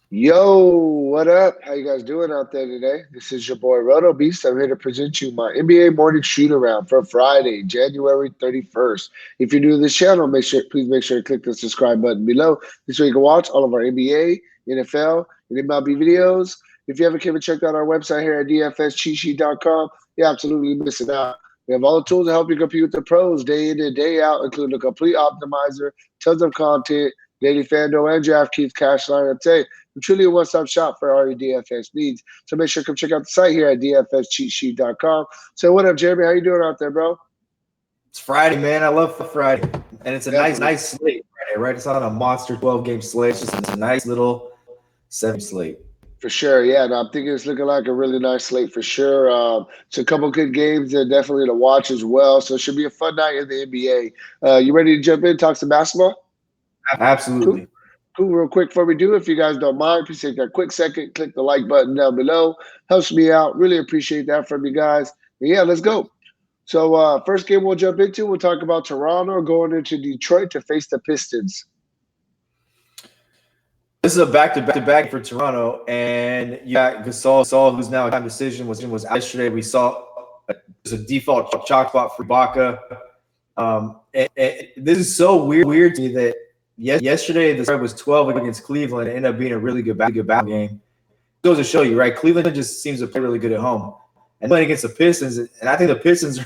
Yo, what up? How you guys doing out there today? This is your boy Roto Beast. I'm here to present you my NBA morning shoot around for Friday, January 31st. If you're new to this channel, please make sure to click the subscribe button below. This way you can watch all of our NBA, NFL, and MLB videos. If you haven't came and checked out our website here at dfscheatsheet.com, you're absolutely missing out. We have all the tools to help you compete with the pros day in and day out, including a complete optimizer, tons of content, daily FanDuel and DraftKings cash lineup tape. We're truly a one-stop shop for all your DFS needs. So make sure to come check out the site here at dfscheatsheet.com. So what up, Jeremy? How you doing out there, bro? It's Friday, man. I love Friday, and it's a nice, Definitely. nice slate Friday, right? It's not a monster 12-game slate. It's a nice little 7 slate. For sure, yeah. No, I'm thinking it's looking like a really nice slate for sure. It's a couple good games that definitely to watch as well. So it should be a fun night in the NBA. You ready to jump in, talk some basketball? Cool. Absolutely. Cool. Real quick before we do, if you guys don't mind, please take that quick second, click the like button down below. Helps me out. Really appreciate that from you guys. And yeah, let's go. So first game we'll jump into, we'll talk about Toronto going into Detroit to face the Pistons. This is a back-to-back for Toronto, and you got Gasol, who's now a time decision, was out yesterday. We saw it was a default chalk spot for Ibaka. And this is so weird to me that yesterday the spread was 12 against Cleveland. It ended up being a really good battle game. It goes to show you, right? Cleveland just seems to play really good at home. And playing against the Pistons, and I think the Pistons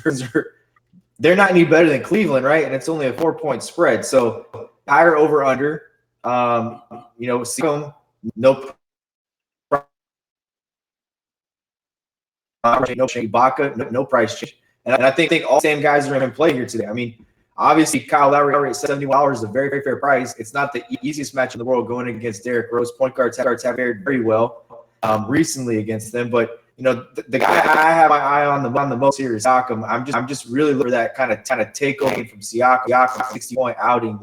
they're not any better than Cleveland, right? And it's only a 4-point spread. So higher over under. See them, no Ibaka, no price change. And I think all the same guys are going to play here today. I mean, obviously, Kyle Lowry at $71 is a very, very fair price. It's not the easiest match in the world going against Derrick Rose. Point guards have fared very well recently against them. But, the guy I have my eye on the most here is Siakam. I'm just really looking for that kind of takeover from Siakam 60-point outing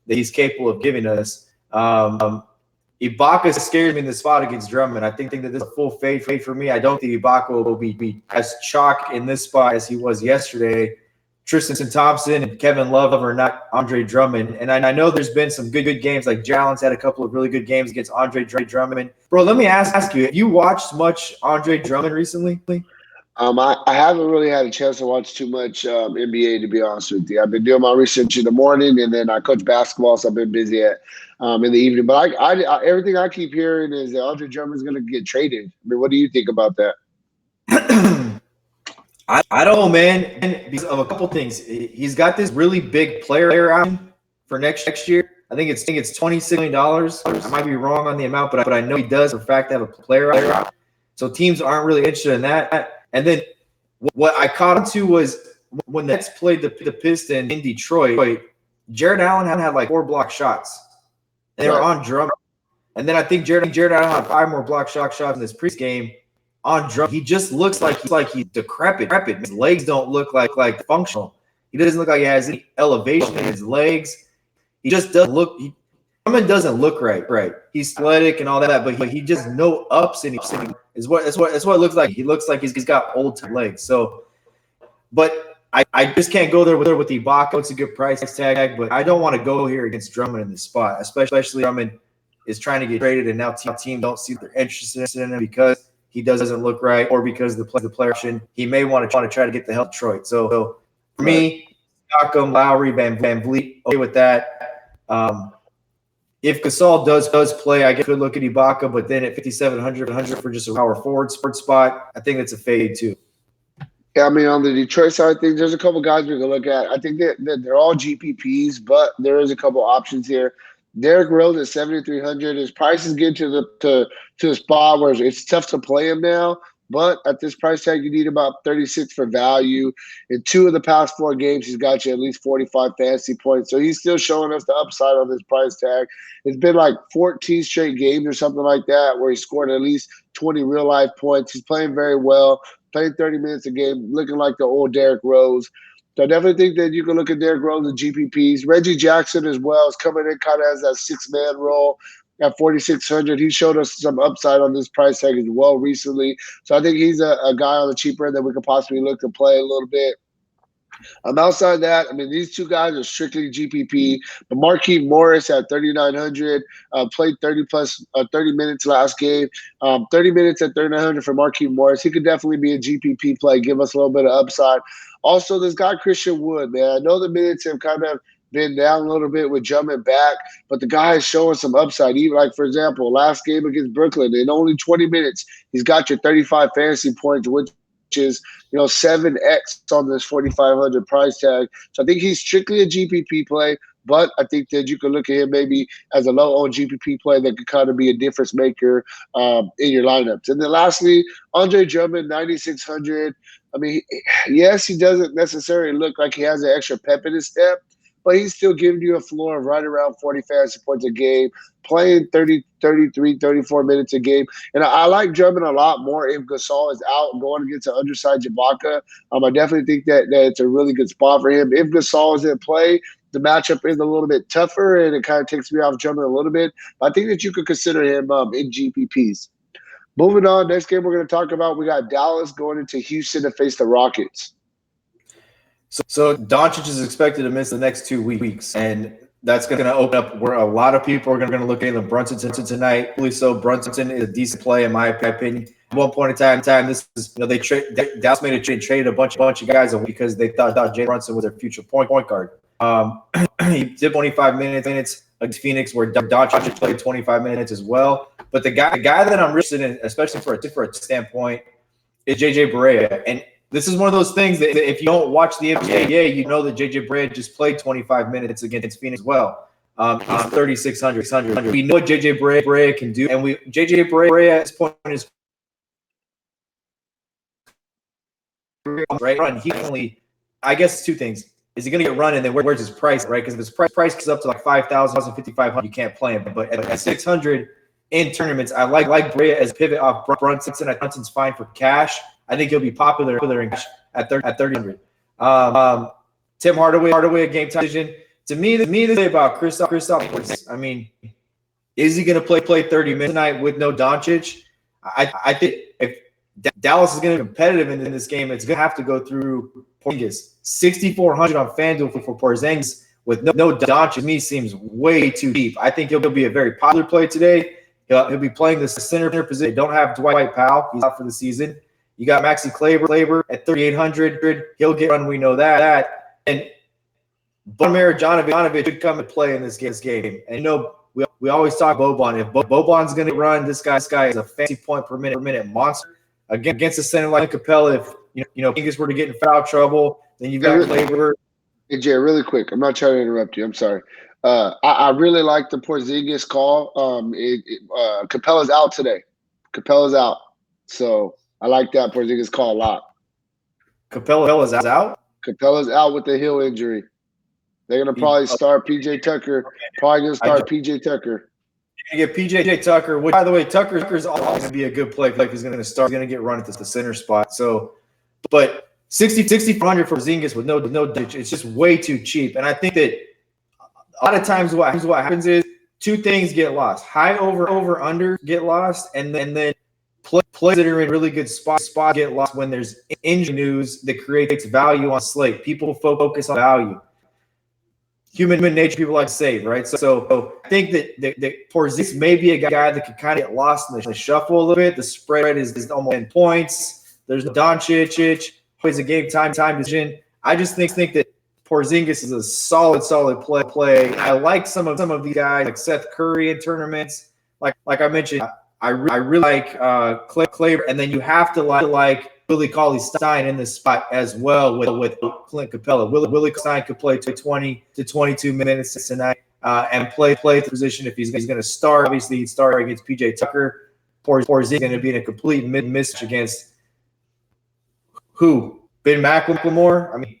that he's capable of giving us. Ibaka scares me in the spot against Drummond. I think that this is a full fade for me. I don't think Ibaka will be as chalk in this spot as he was yesterday. Tristan Thompson and Kevin Love are not Andre Drummond. And I know there's been some good games. Like Jalen's had a couple of really good games against Andre Drummond. Bro, let me ask you, have you watched much Andre Drummond recently? I haven't really had a chance to watch too much NBA, to be honest with you. I've been doing my research in the morning, and then I coach basketball, so I've been busy in the evening. But everything I keep hearing is that Andre Drummond's going to get traded. I mean, what do you think about that? I don't know, man. And because of a couple things, he's got this really big player out for next year. I think it's $26 million. I might be wrong on the amount, but I know he does for a fact have a player out. So teams aren't really interested in that. And then what I caught on to was when the Nets played the Pistons in Detroit, Jared Allen had like 4 block shots. They were on Drummond. And then I think Jared Allen had 5 more block shots in this pregame on Drummond. He just looks like he's decrepit. His legs don't look like functional. He doesn't look like he has any elevation in his legs. He just doesn't look Drummond doesn't look right. He's athletic and all that, but he just no ups in him. Is what it looks like. He looks like he's got old legs. So, but I just can't go there with Ibaka. It's a good price tag, but I don't want to go here against Drummond in this spot, especially Drummond is trying to get traded, and now team don't see they're interested in him because he doesn't look right, or because the player option he may want to try to get the hell Detroit. So for me, Siakam, Lowry, Van Vliet, okay with that. If Gasol does play, I could look at Ibaka, but then at 5,700 for just a power forward spot, I think that's a fade too. Yeah, I mean, on the Detroit side of things, there's a couple guys we can look at. I think that they're all GPPs, but there is a couple options here. Derrick Rose at 7,300. His price is getting to the spot where it's tough to play him now. But at this price tag, you need about 36 for value. In 2 of the past 4 games, he's got you at least 45 fantasy points. So he's still showing us the upside on this price tag. It's been like 14 straight games or something like that where he scored at least 20 real-life points. He's playing very well, playing 30 minutes a game, looking like the old Derrick Rose. So I definitely think that you can look at Derrick Rose and GPPs. Reggie Jackson as well is coming in kind of as that 6-man role at 4,600. He showed us some upside on this price tag as well recently. So I think he's a guy on the cheaper end that we could possibly look to play a little bit. Outside that, I mean, these two guys are strictly GPP. But Marquise Morris at 3,900 played 30 minutes last game. 30 minutes at 3,900 for Marquise Morris. He could definitely be a GPP play, give us a little bit of upside. Also, this guy Christian Wood, man. I know the minutes have kind of been down a little bit with jumping back, but the guy is showing some upside. Even like, for example, last game against Brooklyn, in only 20 minutes, he's got your 35 fantasy points, which is 7x on this 4,500 price tag. So I think he's strictly a GPP play, but I think that you could look at him maybe as a low on GPP play that could kind of be a difference maker in your lineups. And then lastly, Andre Drummond, 9,600. I mean, yes, he doesn't necessarily look like he has an extra pep in his step, but he's still giving you a floor of right around 40 fantasy points a game, playing 30, 33, 34 minutes a game. And I like Drummond a lot more if Gasol is out going against an undersized Ibaka. I definitely think that it's a really good spot for him. If Gasol is in play, the matchup is a little bit tougher, and it kind of takes me off Drummond a little bit. But I think that you could consider him in GPPs. Moving on, next game we're going to talk about, we got Dallas going into Houston to face the Rockets. So Doncic is expected to miss the next 2 weeks, and that's going to open up where a lot of people are going to look at Jalen Brunson tonight. So Brunson is a decent play in my opinion. At one point in time, this is Dallas made a traded a bunch of guys because they thought Jalen Brunson was their future point guard. He did 25 minutes against Phoenix, where Doncic played 25 minutes as well. But the guy that I'm interested in, especially for a standpoint, is JJ Barea. And this is one of those things that if you don't watch the NBA, you know that JJ Barea just played 25 minutes against Phoenix as well. He's 3,600. We know what JJ Barea can do, and JJ Barea at this point in his run, he only, I guess, two things. Is he going to get run, and then where's his price, right? Because if his price goes up to like 5,000, 5,500, you can't play him. But at 600 in tournaments, I like Barea as a pivot off Brunson. Brunson's fine for cash. I think he'll be popular in cash at 3,000. Tim Hardaway, a game time decision. To me, the thing about Kristaps, I mean, is he going to play 30 minutes tonight with no Doncic? I think if Dallas is going to be competitive in this game, it's going to have to go through Porzingis. 6,400 on FanDuel for Porzingis with no Doncic, to me, seems way too deep. I think he'll be a very popular play today. He'll be playing the center position. They don't have Dwight Powell. He's out for the season. You got Maxi Kleber at 3,800. He'll get run. We know that. And Boban Marjanovic should come and play in this game. And we always talk Boban. If Boban's going to run, this guy is a fancy point per minute monster against a center like Capella. If Porzingis were to get in foul trouble, then you've got Kleber. Hey Jay, really quick. I'm not trying to interrupt you. I'm sorry. I really like the Porzingis call. Capella's out today. Capella's out, so I like that Porzingis call a lot. Capella's out? Capella's out with the heel injury. They're going to probably start PJ Tucker. PJ Tucker. You get PJ Tucker, which, by the way, Tucker's always going to be a good play. Like he's going to start. He's going to get run at the center spot. So, but 6,400 for Porzingis with no ditch, it's just way too cheap. And I think that a lot of times what happens is two things get lost. High over under get lost, and then plays that are in really good spots get lost when there's injury news that creates value on slate. People focus on value. Human nature, people like to save, right? So I think that Porzingis may be a guy that could kind of get lost in the shuffle a little bit. The spread is almost 10 points. There's Doncic, plays a game time decision. I just think that Porzingis is a solid play. I like some of these guys like Seth Curry in tournaments. Like I mentioned, I really like Kleber, and then you have to like Willie Cauley-Stein in this spot as well with Clint Capella. Willie Stein could play 20 to 22 minutes tonight and play the position if he's going to start. Obviously, he'd start against PJ Tucker. Porzingis going to be in a complete mismatch against who? Ben McLemore? I mean,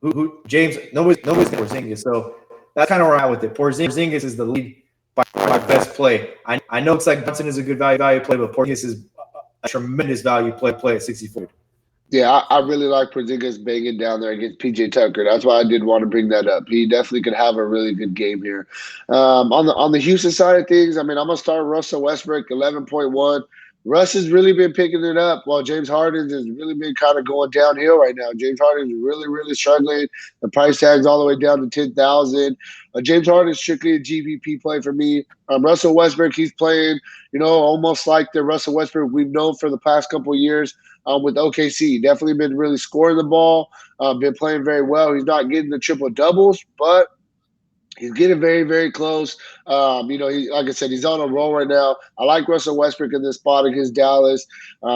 who? James? Nobody's Porzingis. So that's kind of where I'm at with it. Porzingis is the lead by best play. I know it's like Brunson is a good value play, but Porzingis is a tremendous value play at 64. Yeah, I really like Porzingis banging down there against PJ Tucker. That's why I did want to bring that up. He definitely could have a really good game here. On the Houston side of things, I mean, I'm gonna start Russell Westbrook 11.1. Russ has really been picking it up while James Harden has really been kind of going downhill right now. James Harden is really, really struggling. The price tag's all the way down to 10,000. James Harden is strictly a GPP play for me. Russell Westbrook, he's playing, almost like the Russell Westbrook we've known for the past couple of years with OKC. Definitely been really scoring the ball, been playing very well. He's not getting the triple doubles, but he's getting very, very close. Like I said, he's on a roll right now. I like Russell Westbrook in this spot against Dallas.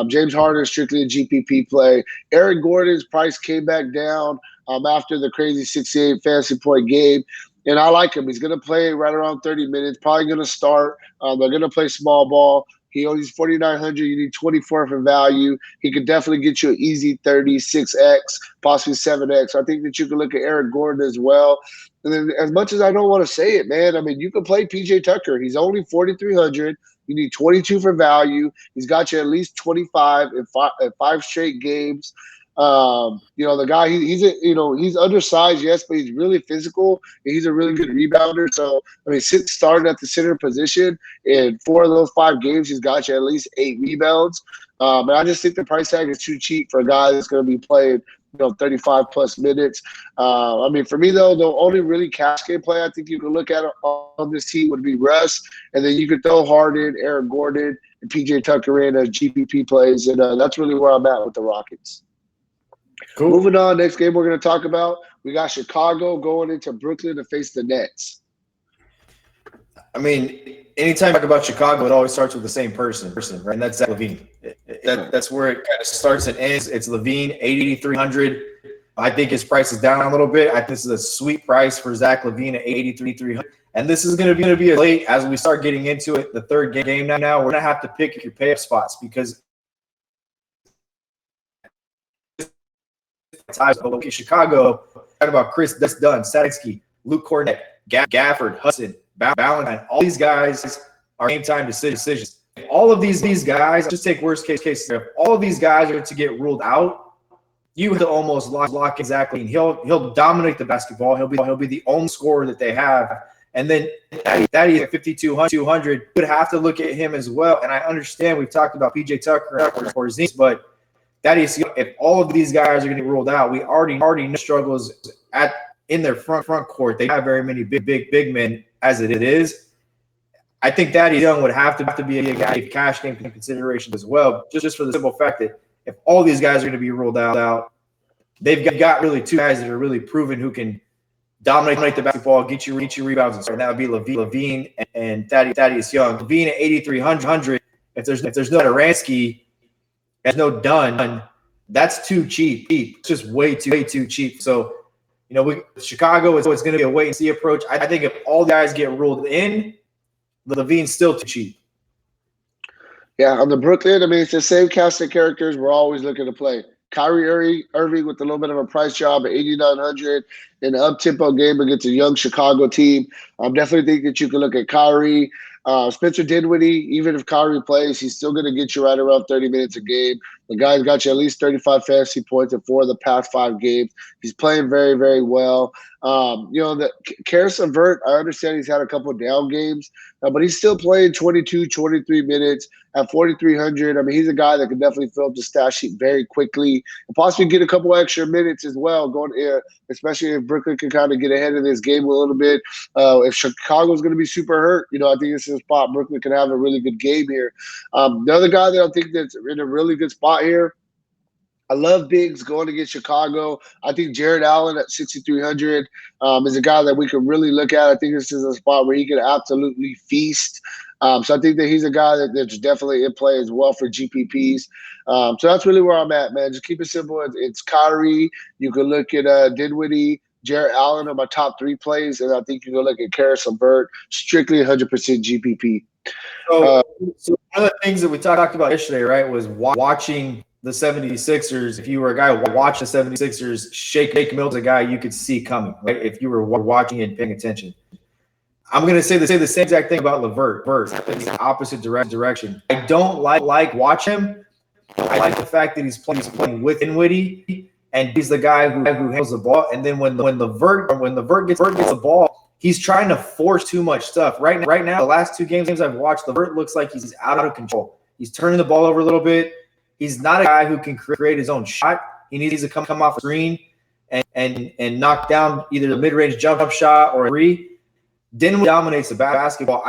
James Harden is strictly a GPP play. Aaron Gordon's price came back down after the crazy 68 fantasy point game. And I like him. He's going to play right around 30 minutes, probably going to start. They're going to play small ball. He owns 4,900. You need 24 for value. He could definitely get you an easy 36x, possibly 7x. I think that you can look at Aaron Gordon as well. And then, as much as I don't want to say it, man, I mean, you can play PJ Tucker. He's only 4,300. You need 22 for value. He's got you at least 25 in five straight games. The guy, he's undersized, yes, but he's really physical and he's a really good rebounder. So, I mean, since starting at the center position in 4 of those 5 games, he's got you at least 8 rebounds. And I just think the price tag is too cheap for a guy that's going to be playing 35 plus minutes. I mean, for me, though, the only really cash game play I think you can look at on this team would be Russ. And then you could throw Harden, Aaron Gordon, and PJ Tucker in as GPP plays. And that's really where I'm at with the Rockets. Cool. Moving on, next game we're going to talk about, we got Chicago going into Brooklyn to face the Nets. I mean, anytime you talk about Chicago, it always starts with the same person, right? And that's Zach LaVine. That's where it kind of starts and ends. It's LaVine, 8,300. I think his price is down a little bit. I think this is a sweet price for Zach LaVine at 8,300. And this is going to be late as we start getting into it. The third game now, we're going to have to pick your pay-up spots because Chicago, talking about Chris Dunn, Saditsky, Luke Kornet, Gafford, Hudson, Valentine, all these guys are game time decisions. All of these guys, just take worst case if all of these guys are to get ruled out, you have to almost lock exactly. And he'll dominate the basketball. He'll be the only scorer that they have. And then that is 5,200. You would have to look at him as well. And I understand we've talked about PJ Tucker or Zinks, but that is, if all of these guys are going to be ruled out, we already know struggles in their front court. They have very many big men as it is. I think Thaddeus Young would have to be a guy cash game consideration as well, just for the simple fact that if all these guys are going to be ruled out, they've got really 2 guys that are really proven who can dominate the basketball, get you rebounds, and that would be LaVine and Thaddeus Young. LaVine at 8,300. If there's no Aransky, there's no Dunn, that's too cheap. It's just way too cheap. So, Chicago is going to be a wait and see approach. I think if all guys get ruled in, LaVine's still too cheap. Yeah, on the Brooklyn, I mean, it's the same cast of characters we're always looking to play. Kyrie Irving with a little bit of a price job at 8,900 in an up-tempo game against a young Chicago team. I definitely think that you can look at Kyrie. Spencer Dinwiddie, even if Kyrie plays, he's still going to get you right around 30 minutes a game. The guy's got you at least 35 fantasy points in 4 of the past 5 games. He's playing very, very well. The Karis LeVert, I understand he's had a couple of down games, but he's still playing 22, 23 minutes at 4,300. I mean, he's a guy that can definitely fill up the stat sheet very quickly and possibly get a couple extra minutes as well, especially if Brooklyn can kind of get ahead of this game a little bit. If Chicago's going to be super hurt, I think this is a spot Brooklyn can have a really good game here. The other guy that I think that's in a really good spot here, I love bigs going against Chicago. I think Jared Allen at 6,300 is a guy that we can really look at. I think this is a spot where he can absolutely feast. So I think that he's a guy that's definitely in play as well for GPPs. So that's really where I'm at, man. Just keep it simple. It's Kyrie. You can look at Dinwiddie, Jared Allen are my top 3 plays, and I think you can look at Karis LeVert, strictly 100% GPP. So one of the things that we talked about yesterday, right, was watching the 76ers. If you were a guy who watched the 76ers, Shake Milton's a guy you could see coming, right, if you were watching and paying attention. I'm going to say the same exact thing about LeVert in the opposite direction. I don't like watch him. I like the fact that he's playing with Dinwiddie, and he's the guy who handles the ball. And then when LeVert gets the ball, he's trying to force too much stuff. Right now, the last 2 games I've watched, LeVert looks like he's out of control. He's turning the ball over a little bit. He's not a guy who can create his own shot. He needs to come off a screen and knock down either the mid-range jump shot or a three. Dinwiddie dominates the basketball.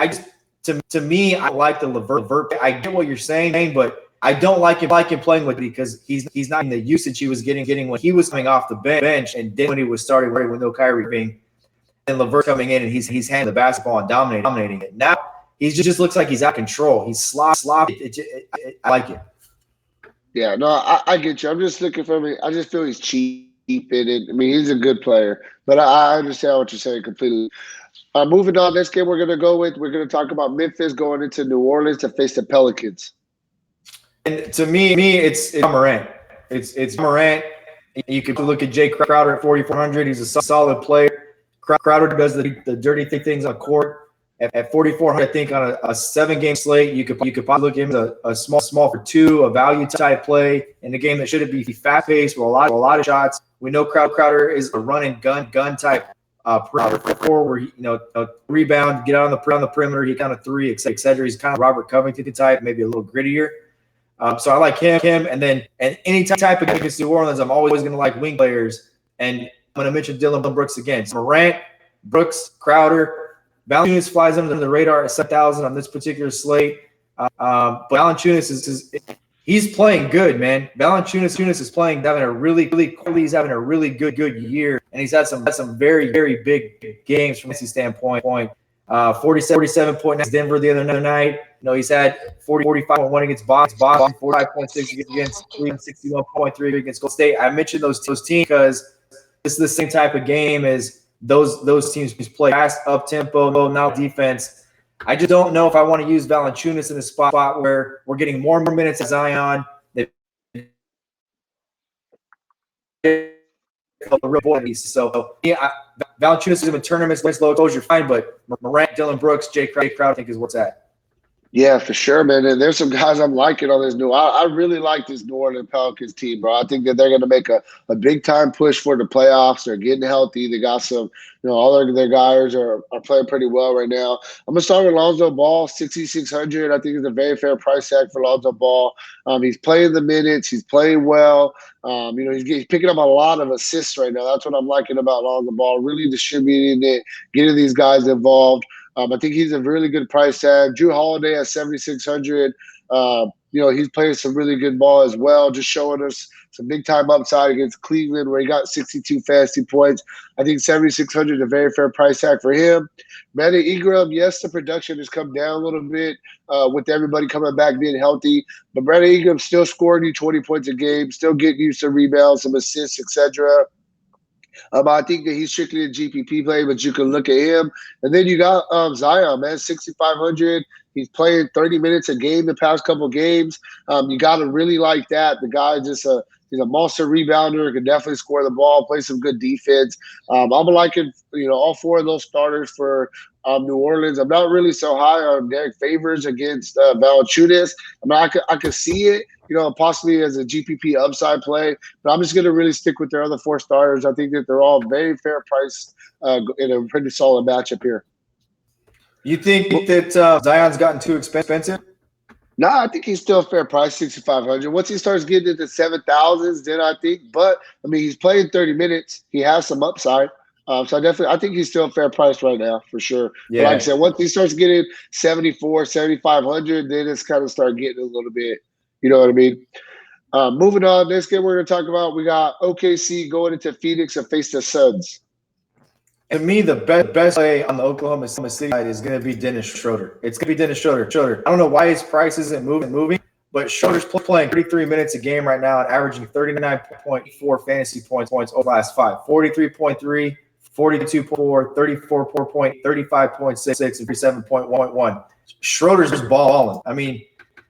To me, I like the Levert. I get what you're saying, but I don't like him playing with it because he's not in the usage he was getting when he was coming off the bench and Dinwiddie was starting with no Kyrie being, and Levert coming in and he's handling the basketball and dominating it. Now he just looks like he's out of control. He's sloppy. I like it. Yeah, no, I get you. I'm just looking for me. I just feel he's cheap in it. I mean, he's a good player, but I understand what you're saying completely. Moving on, next game we're going to talk about Memphis going into New Orleans to face the Pelicans. And to me, it's Morant. It's Morant. You could look at Jay Crowder at 4,400. He's a solid player. Crowder does the dirty things on the court. At 4,400, I think on a 7-game slate, you could probably look at him as a small for 2, a value type play in a game that shouldn't be fast paced with a lot of shots. We know Crowder is a run and gun type where he, rebound, get on the perimeter, he kind of 3, etc. He's kind of Robert Covington type, maybe a little grittier. So I like him, and any type of game against New Orleans, I'm always going to like wing players, and I'm going to mention Dylan Brooks again. So Morant, Brooks, Crowder. Valanciunas flies under the radar at 7,000 on this particular slate. But Valanciunas he's playing good, man. Valanciunas is playing, having a really good year, and he's had some very, very big games from a standpoint. 47 point against Denver the other night. He's had 45.1 against Boston, 45.6 against Cleveland, 61.3 against Golden State. I mentioned those teams because this is the same type of game as those teams play fast, up tempo, now defense. I just don't know if I want to use Valanciunas in a spot where we're getting more minutes of Zion. So yeah, Valanciunas is in tournaments, low exposure, fine, but Morant, Dylan Brooks, Jay Crowder, I think is what's at. Yeah, for sure, man. And there's some guys I'm liking on this I really like this New Orleans Pelicans team, bro. I think that they're going to make a big time push for the playoffs. They're getting healthy. They got some, all their guys are playing pretty well right now. I'm going to start with Lonzo Ball, 6,600. I think it's a very fair price tag for Lonzo Ball. He's playing the minutes. He's playing well. He's picking up a lot of assists right now. That's what I'm liking about Lonzo Ball, really distributing it, getting these guys involved. I think he's a really good price tag. Drew Holiday at 7,600. He's playing some really good ball as well, just showing us some big-time upside against Cleveland where he got 62 fantasy points. I think 7,600 is a very fair price tag for him. Brandon Ingram, yes, the production has come down a little bit with everybody coming back, being healthy. But Brandon Ingram still scoring you 20 points a game, still getting you some rebounds, some assists, etc. I think that he's strictly a GPP play, but you can look at him. And then you got Zion, man, 6,500. He's playing 30 minutes a game the past couple games. You got to really like that. The guy just he's a monster rebounder, can definitely score the ball, play some good defense. I'm liking, all 4 of those starters for New Orleans. I'm not really so high on Derek Favors against Valanciunas. I could see it, possibly as a GPP upside play, but I'm just going to really stick with their other 4 starters. I think that they're all very fair price in a pretty solid matchup here. You think that Zion's gotten too expensive? No, I think he's still a fair price, 6,500. Once he starts getting into 7,000s, then I think. But he's playing 30 minutes. He has some upside. So I think he's still a fair price right now for sure. Yeah. But like I said, once he starts getting 74, 7,500, then it's kind of start getting a little bit. You know what I mean? Moving on, next game we're going to talk about, we got OKC going into Phoenix to face the Suns. To me, the best play on the Oklahoma City side is going to be Dennis Schroeder. It's going to be Dennis Schroeder. I don't know why his price isn't moving, but Schroeder's playing 33 minutes a game right now and averaging 39.4 fantasy points over the last 5. 43.3, 42.4, 34.8, 35.6, and 37.1. Schroeder's balling. I mean,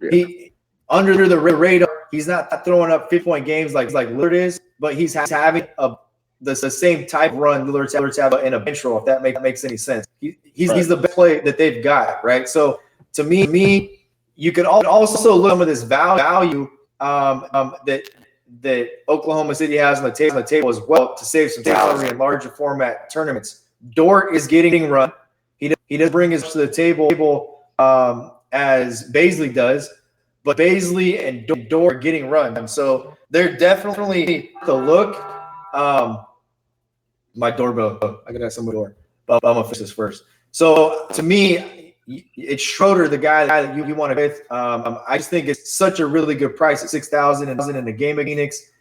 he under the radar. He's not throwing up 50-point games like Lillard is, but he's having the same type of run Lillard's have in a bench roll, if that makes any sense. He's the best play that they've got, right? So to me, you could also look at some of this value that Oklahoma City has on the table as well to save some salary in larger format tournaments. Dort is getting run. He doesn't bring his to the table as Baisley does, but Baisley and Dort are getting run. So they're definitely the look. My doorbell. I got some door. But I'm gonna fix this first. So to me, it's Schroeder, the guy that you want to with. I just think it's such a really good price at 6,000 in the game of Phoenix.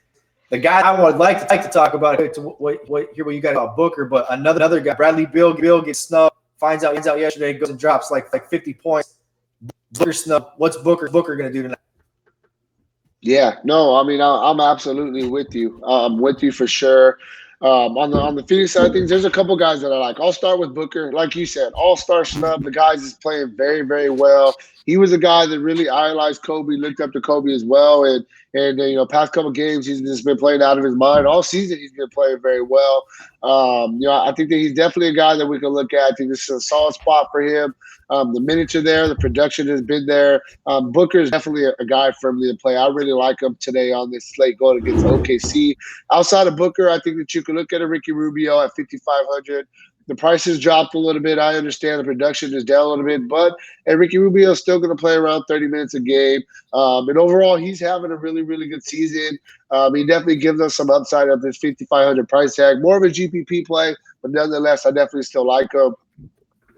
The guy I would like to talk about hear what you got about Booker, but another guy, Bradley Beal gets snubbed. Finds out yesterday, goes and drops like 50 points. Booker snub. What's Booker going to do tonight? Yeah, no, I mean, I'm absolutely with you. I'm with you for sure. On the Phoenix side of things, there's a couple guys that I like. I'll start with Booker, like you said, all-star snub. The guy is playing very, very well. He was a guy that really idolized Kobe, looked up to Kobe as well, and past couple games he's just been playing out of his mind. All season he's been playing very well. I think that he's definitely a guy that we can look at. I think this is a solid spot for him. The minutes are there, the production has been there. Booker is definitely a guy firmly to play. I really like him today on this slate going against OKC. Outside of Booker, I think that you can look at a Ricky Rubio at 5,500. The price has dropped a little bit. I understand the production is down a little bit, but Ricky Rubio is still going to play around 30 minutes a game. And overall, he's having a really, really good season. He definitely gives us some upside of this 5,500 price tag. More of a GPP play, but nonetheless, I definitely still like him.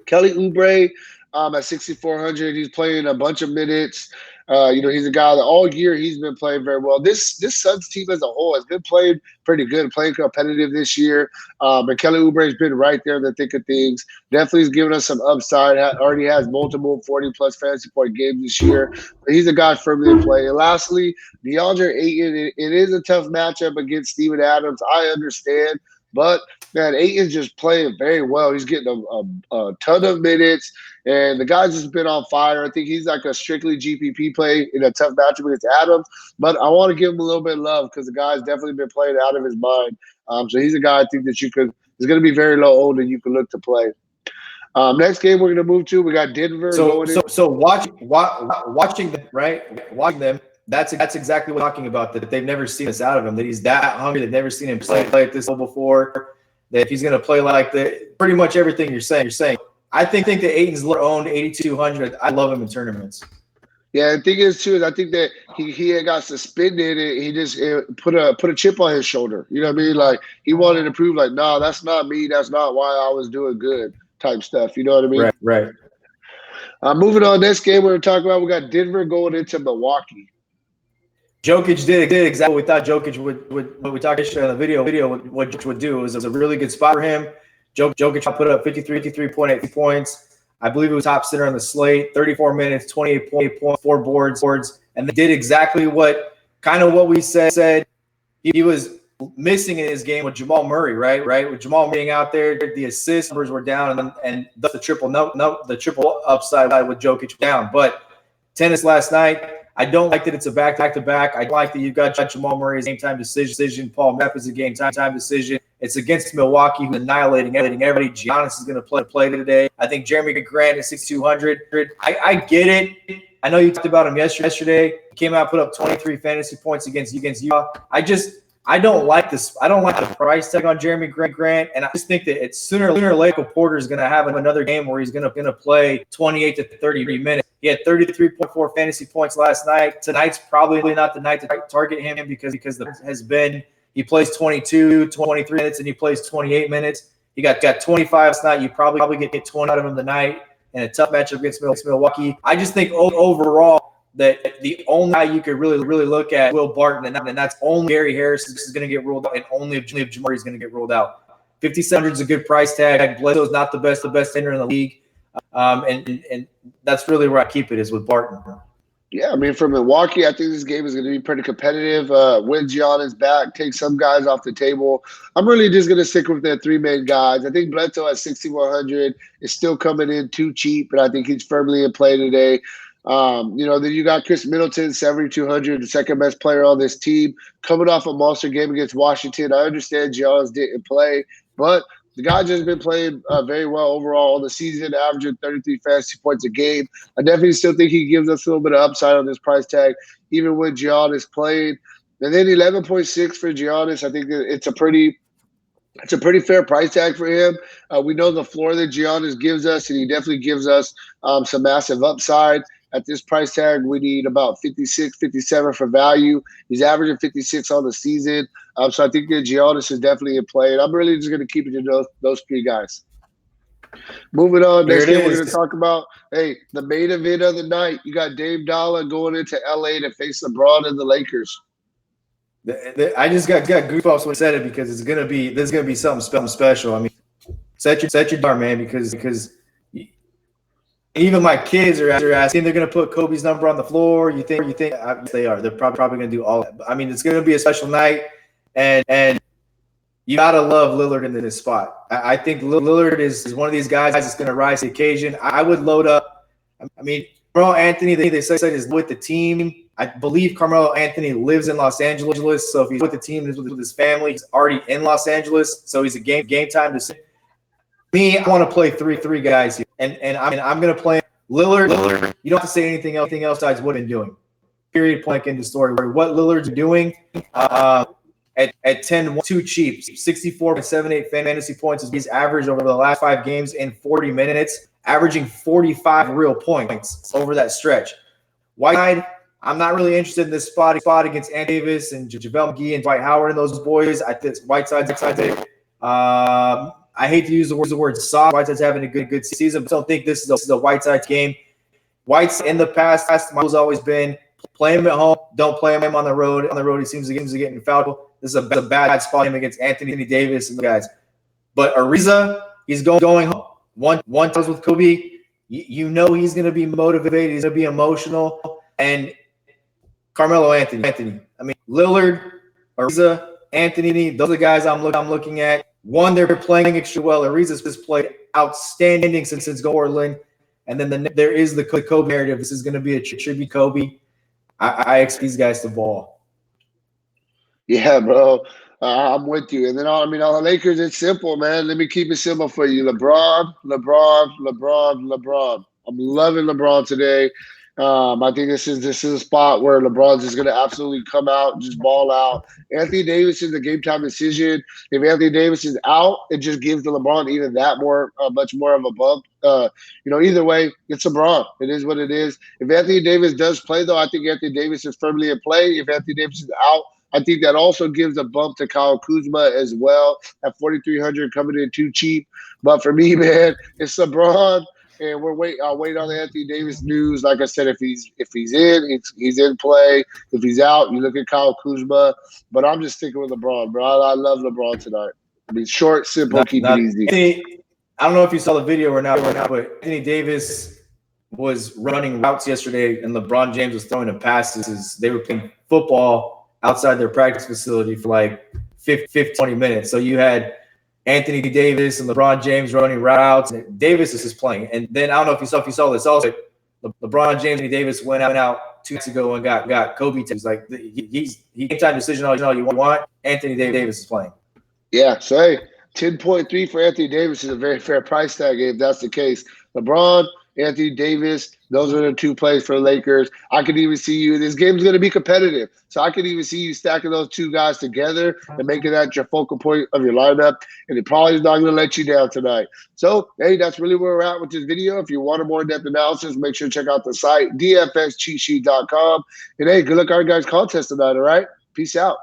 Kelly Oubre at 6,400, he's playing a bunch of minutes. He's a guy that all year he's been playing very well. This Suns team as a whole has been playing pretty good, playing competitive this year. And Kelly Oubre has been right there in the thick of things. Definitely has given us some upside. Already has multiple 40-plus fantasy point games this year. But he's a guy firmly in play. And lastly, DeAndre Ayton, it is a tough matchup against Steven Adams. I understand. But, man, Ayton's just playing very well. He's getting a ton of minutes, and the guy's just been on fire. I think he's like a strictly GPP play in a tough matchup against Adams. But I want to give him a little bit of love because the guy's definitely been playing out of his mind. So he's a guy I think that is going to be very low owned and you can look to play. Next game we're going to move to, we got Denver. So watching them, right? Watching them. That's exactly what I'm talking about, that they've never seen this out of him, that he's that hungry. They've never seen him play at this level before, that if he's going to play like that, pretty much everything you're saying. I think that Ayton's owned 8,200. I love him in tournaments. Yeah, the thing is, too, is I think that he had got suspended and he just put a chip on his shoulder. You know what I mean? Like, he wanted to prove, like, no, that's not me. That's not why I was doing good type stuff. You know what I mean? Right. Moving on, next game we're talking about, we got Denver going into Milwaukee. Jokic did exactly what we thought Jokic would what we talked yesterday on the video what Jokic would do. It was a really good spot for him. Jokic put up 53.8 points. I believe it was top center on the slate, 34 minutes, 28 points, 4 boards, and they did exactly what we said he was missing in his game with Jamal Murray, right? With Jamal being out there, the assist numbers were down, and the triple upside with Jokic down. But tennis last night, I don't like that it's a back-to-back. I like that you've got Jamal Murray's game-time decision. Paul Mepp is a game-time decision. It's against Milwaukee, who's annihilating everybody. Giannis is going to play today. I think Jeremy Grant is 6,200. I get it. I know you talked about him yesterday. He came out, put up 23 fantasy points against Utah. I don't like this. I don't like the price tag on Jeremy Grant, and I just think that it's sooner or later Porter is going to have another game where he's going to play 28 to 30 minutes. He had 33.4 fantasy points last night. Tonight's probably not the night to target him because he plays 22, 23 minutes, and he plays 28 minutes. He got 25 last night. You probably get 20 out of him tonight in a tough matchup against Milwaukee. I just think overall that the only guy you could really look at Will Barton, and that's only Gary Harris is going to get ruled out, and only if Jamar is going to get ruled out. 5,700 is a good price tag. Bledsoe's not the best ender in the league, and that's really where I keep it is with Barton. Yeah, I mean, for Milwaukee, I think this game is going to be pretty competitive. When Giannis back, take some guys off the table. I'm really just going to stick with their 3 main guys. I think Bledsoe at 6,100 is still coming in too cheap, but I think he's firmly in play today. Then you got Chris Middleton, 7,200, the second best player on this team, coming off a monster game against Washington. I understand Giannis didn't play, but the guy just been playing very well overall on the season, averaging 33 fantasy points a game. I definitely still think he gives us a little bit of upside on this price tag, even when Giannis played. And then 11.6 for Giannis. I think that it's a pretty fair price tag for him. We know the floor that Giannis gives us, and he definitely gives us some massive upside. at this price tag, we need about 56, 57 for value. He's averaging 56 on the season. So I think that Giannis is definitely in play. And I'm really just going to keep it to those three guys. Moving on, Here next it game we're going to is. talk about, hey, the main event of the night. You got Dame Dollar going into LA to face LeBron and the Lakers. I just got goosebumps when I said it because this is gonna be something special. I mean, set your bar, man, because even my kids are asking they're gonna put Kobe's number on the floor. You think they are? They're probably gonna do all that. I mean, it's gonna be a special night, and you gotta love Lillard in this spot. I think Lillard is one of these guys that's gonna rise to the occasion. I would load up. I mean, Carmelo Anthony, they said is with the team. I believe Carmelo Anthony lives in Los Angeles, so if he's with the team, he's with his family. He's already in Los Angeles, so he's a game time decision. Me, I want to play three guys here, and I'm going to play Lillard. You don't have to say anything else besides what he's doing. Period. Point in the story. What Lillard's doing at 10, too cheap. 64.78 fantasy points. He's averaged over the last 5 games in 40 minutes, averaging 45 real points over that stretch. Whiteside, I'm not really interested in this spot against Anthony Davis and JaVale McGee and Dwight Howard and those boys. I think Whiteside's excited. I hate to use the word soft. Whiteside's having a good season, but I don't think this is a Whiteside game. Whiteside in the past, my rule's always been play him at home, don't play him on the road. On the road, he seems to get in foul. This is a bad spot him against Anthony Davis and the guys. But Ariza, he's going home. One times with Kobe, you know he's going to be motivated. He's going to be emotional. And Carmelo Anthony. I mean, Lillard, Ariza, Anthony, those are the guys I'm looking at. One, they're playing extra well. Ariza's just played outstanding since Portland. And then there is the Kobe narrative. This is going to be a tribute Kobe. I expect these guys to ball. Yeah, bro. I'm with you. And then, on the Lakers, it's simple, man. Let me keep it simple for you. LeBron. I'm loving LeBron today. I think this is a spot where LeBron's just going to absolutely come out and just ball out. Anthony Davis is a game time decision. If Anthony Davis is out, it just gives the LeBron even that much more of a bump. Either way, it's LeBron. It is what it is. If Anthony Davis does play, though, I think Anthony Davis is firmly in play. If Anthony Davis is out, I think that also gives a bump to Kyle Kuzma as well at 4,300, coming in too cheap. But for me, man, it's LeBron. And I'll wait on the Anthony Davis news. Like I said, if he's in, he's in play. If he's out, you look at Kyle Kuzma. But I'm just sticking with LeBron, bro. I love LeBron tonight. I mean, short, simple, keep it easy. I don't know if you saw the video or not, but Anthony Davis was running routes yesterday, and LeBron James was throwing him passes. They were playing football outside their practice facility for like 20 minutes. So you had Anthony Davis and LeBron James running routes. And Davis is just playing. And then I don't know if you saw this also. LeBron James and Davis went out 2 weeks ago and got Kobe. Like he game time decision all you want. Anthony Davis is playing. Yeah, so hey, 10.3 for Anthony Davis is a very fair price tag if that's the case. LeBron, Anthony Davis, those are the 2 plays for the Lakers. I could even see you. This game's going to be competitive. So I could even see you stacking those 2 guys together and making that your focal point of your lineup. And it probably is not going to let you down tonight. So, hey, that's really where we're at with this video. If you want a more in-depth analysis, make sure to check out the site, dfscheatsheet.com. And, hey, good luck our guys' contest tonight, all right? Peace out.